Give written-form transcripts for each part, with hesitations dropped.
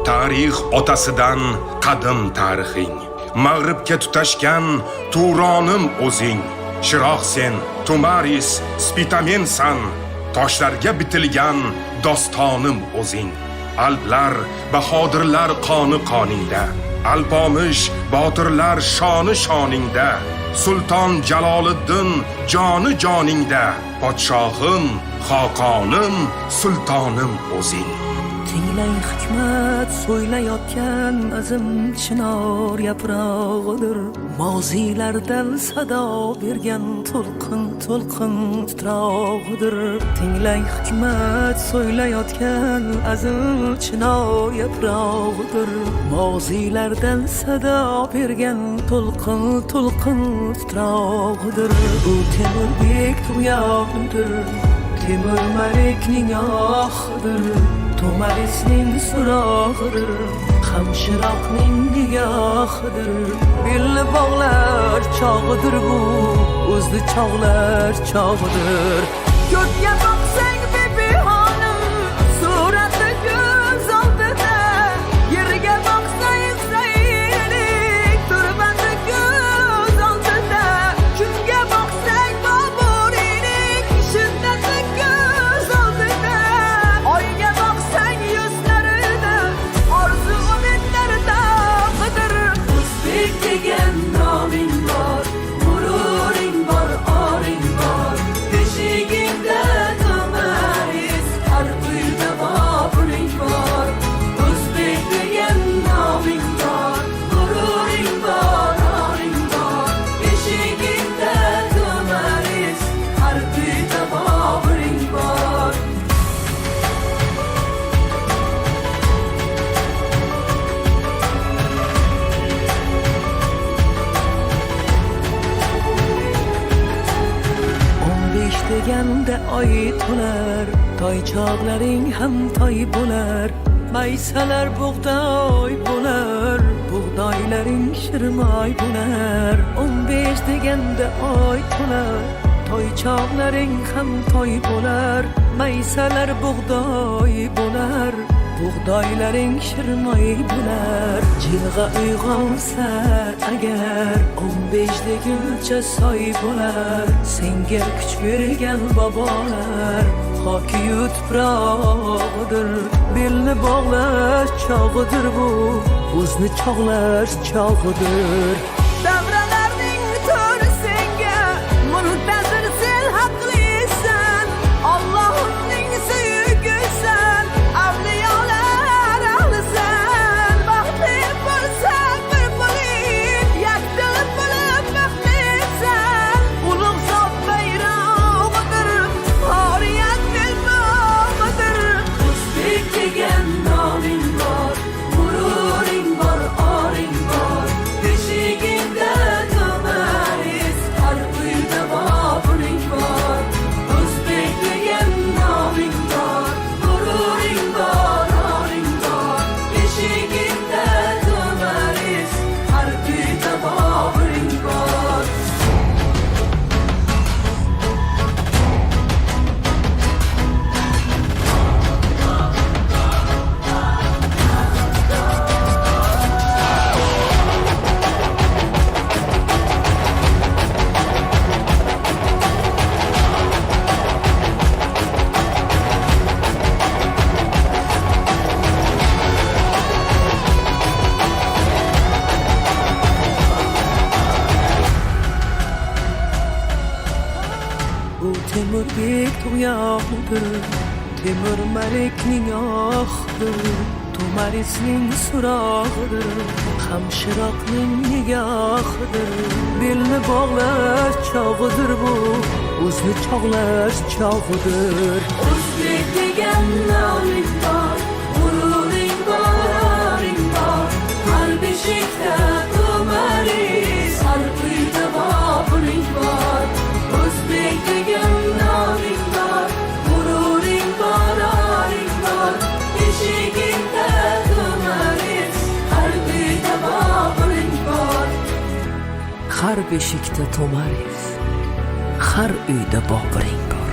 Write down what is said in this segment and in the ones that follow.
Tarix otasidan qadim tarixing. Mag'ribga tutashgan Turonim o'zing. Shiroq sen, Tumaris, Spitamensan. Toshlarga bitilgan dostonim o'zing. Alplar, bahodirlar qoni qoningda. Alpomish, botirlar shoni shoningda. Sulton Jaloliddin joni joningda. Podshohim, xoqonim, sultonim o'zing. Tinglang hikmat so'ylayotgan azim chinor yaprog'idir. Moziylardan sado bergan to'lqin titrog'idir. Tinglang hikmat so'ylayotgan azim chinor yaprog'idir. Moziylardan sado bergan to'lqin titrog'idir. Bu Temurbek tug'yonidir, Temur Malikning ohidir. To'marisning surog'idir, Hamshiroqning nigohidir. Belni bog'lar chog'idir bu, o'zni chog'lar chog'idir. Ko'kka boqsang bibi xonim, surati ko'z oldida. Yerga boqsang saylik, turbati ko'z oldida. Kunga boqsang Boburiyning shiddati ko'z oldida. Oyga boqsang yuzlarida orzu umidlarda qidir. O'zbek degan noming bor, g'ururing bor, oring bor. Beshigingda To'maris, har uyda Boburing bor. O'zbek degan noming bor, g'ururing bor, oring bor. Beshigingda To'maris, har uyda Boburing bor. Deganda oy to'lar, toychoqlaring ham toy bo'lar. Maysalar bug'doy bo'lar, bug'doylaring shirmoy bo'lar. 15 deganda oy to'lar, toychoqlaring ham toy bo'lar. Maysalar bug'doy bo'lar, bug'doylaring shirmoy bo'lar. Jilg'a uyg'onsa agar 15 deguncha soy bo'lar. Senga kuch bergan bobolar hoki tuprog'idir. Belni bog'lash chog'idir bu, o'zni chog'lash chog'idir. Davralarning to'ri senga muntazir, sen haqlisan. Allohning suyugisan, avliyolar ahlisan. Baxtli bo'lsang bir bo'ling, yakdil bo'lib baxtlisan. Ulug' zot bayrog'idir, oriyat belbog'idir. O'zbek degan noming bor, g'ururing bor, oring bor. Beshigingda To'maris, har uyda Boburing bor. O'zbek degan noming bor, g'ururing bor, oring bor. Beshigingda To'maris, har uyda Boburing bor. Bu Temurbek tug'yonidir, Temur Malikning ohidir. To'marisning surog'idir, Hamshiroqning nigohidir. Belni bog'lash chog'idir bu, o'zni chog'lash chog'idir. O'zbek degan noming bor, g'ururing bor, oring bor. Har beshikda To'maris, har uyda Boburing bor. O'zbek degan noming bor, g'ururing bor, oring bor. Beshigingda To'maris, har uyda Boburing bor. Har beshikda To'maris, har uyda Boburing bor.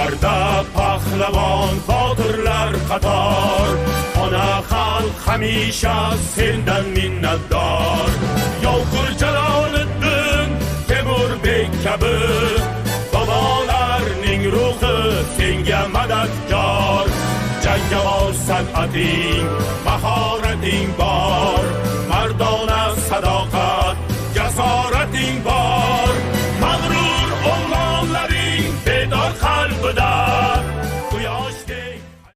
Jangarda pahlavon botirlar qator, ona xalq hamisha sendan minnatdor. Yovqur Jaloliddin Temurbek kabi bobolarning ruhi senga madadkor. Jangovar san'ating, mahorating bor.